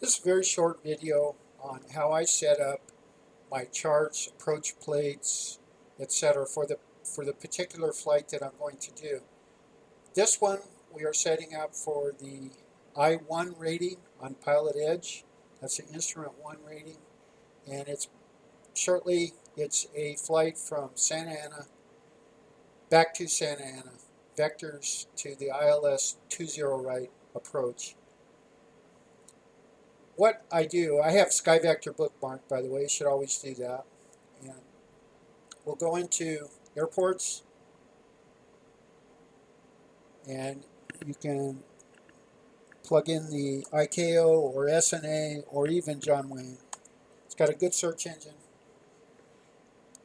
This is a very short video on how I set up my charts, approach plates, etc. for the particular flight that I'm going to do. This one we are setting up for the I-1 rating on Pilot Edge. That's an Instrument 1 rating, and it's a flight from Santa Ana back to Santa Ana, vectors to the ILS 20 right approach. What I do, I have SkyVector bookmarked, by the way. You should always do that. And we'll go into airports, and you can plug in the ICAO or SNA or even John Wayne. It's got a good search engine.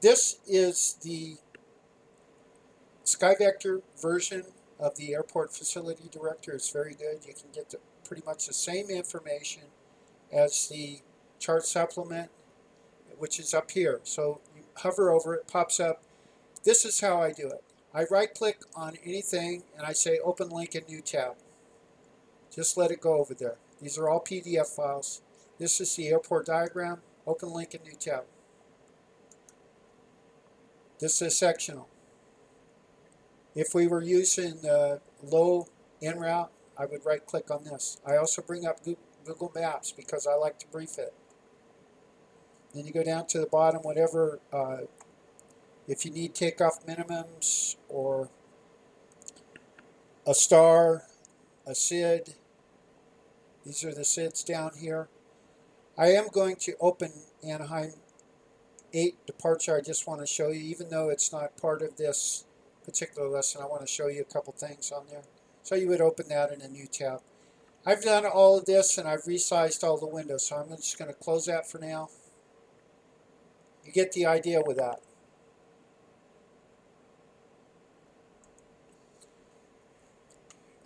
This is the SkyVector version of the Airport Facility Director. It's very good. You can get pretty much the same information as the chart supplement, which is up here. So you hover over it, pops up. This is how I do it. I right click on anything and I say open link in new tab. Just let it go over there. These are all PDF files. This is the airport diagram. Open link in new tab. This is sectional. If we were using low en route, I would right click on this. I also bring up Google Maps because I like to brief it. Then you go down to the bottom, whatever, if you need takeoff minimums or a star, a SID, these are the SIDs down here. I am going to open Anaheim 8 departure. I just want to show you, even though it's not part of this particular lesson, I want to show you a couple things on there. So you would open that in a new tab. I've done all of this and I've resized all the windows, so I'm just going to close that for now. You get the idea with that.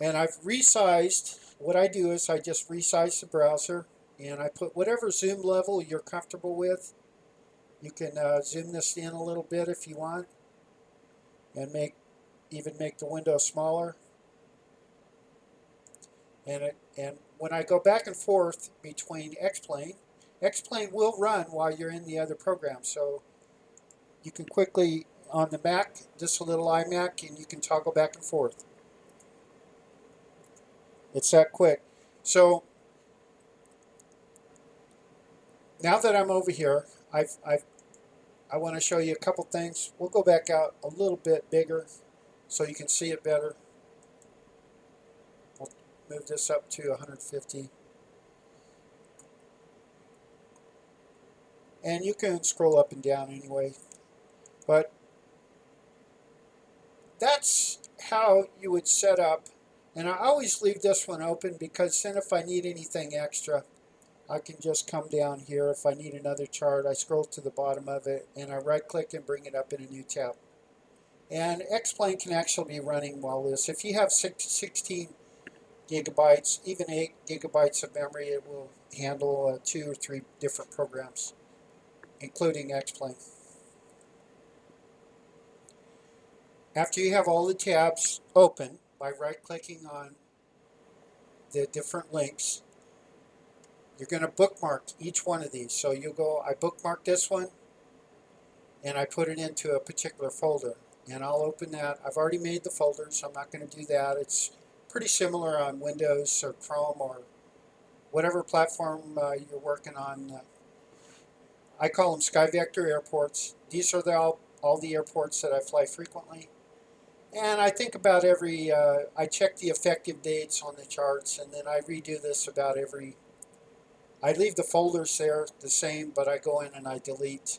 And I've resized. What I do is I just resize the browser and I put whatever zoom level you're comfortable with. You can zoom this in a little bit if you want and even make the window smaller. And when I go back and forth between X-Plane will run while you're in the other program. So you can quickly, on the Mac, just a little iMac, and you can toggle back and forth. It's that quick. So now that I'm over here, I want to show you a couple things. We'll go back out a little bit bigger so you can see it better. I'll move this up to 150. And you can scroll up and down anyway. But that's how you would set up. And I always leave this one open because then if I need anything extra, I can just come down here. If I need another chart, I scroll to the bottom of it and I right click and bring it up in a new tab. And X-Plane can actually be running while this. If you have 16 gigabytes, even 8 gigabytes of memory, it will handle 2 or 3 different programs, including X-Plane. After you have all the tabs open, by right-clicking on the different links, you're going to bookmark each one of these. So you'll go, I bookmark this one, and I put it into a particular folder. And I'll open that. I've already made the folder, so I'm not going to do that. It's pretty similar on Windows or Chrome or whatever platform you're working on. I call them SkyVector airports. These are all the airports that I fly frequently. And I think about I check the effective dates on the charts, and then I redo this about I leave the folders there the same, but I go in and I delete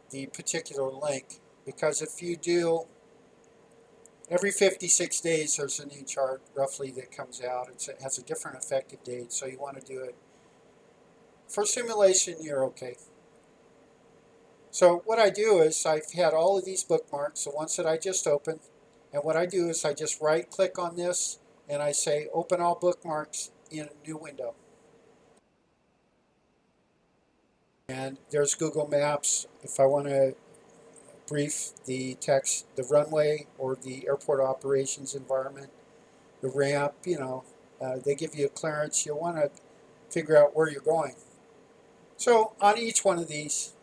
the particular link. Because if you do, every 56 days there's a new chart roughly that comes out. It has a different effective date, so you want to do it. For simulation, you're okay. So what I do is I've had all of these bookmarks, the ones that I just opened, and what I do is I just right click on this and I say open all bookmarks in a new window. And there's Google Maps if I want to brief the text, the runway or the airport operations environment, the ramp, you know, they give you a clearance. You'll want to figure out where you're going. So on each one of these,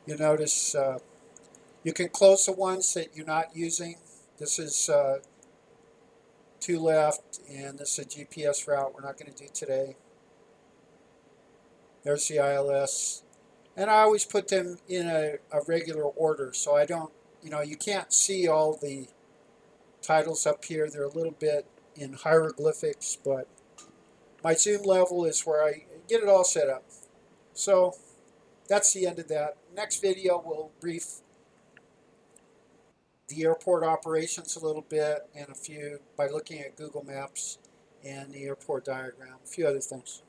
you notice you can close the ones that you're not using. This is to left, and this is a GPS route we're not going to do today. There's the ILS. And I always put them in a regular order, so I don't, you can't see all the titles up here. They're a little bit in hieroglyphics, but my zoom level is where I get it all set up. So that's the end of that. Next video we'll brief the airport operations a little bit and a few by looking at Google Maps and the airport diagram, a few other things.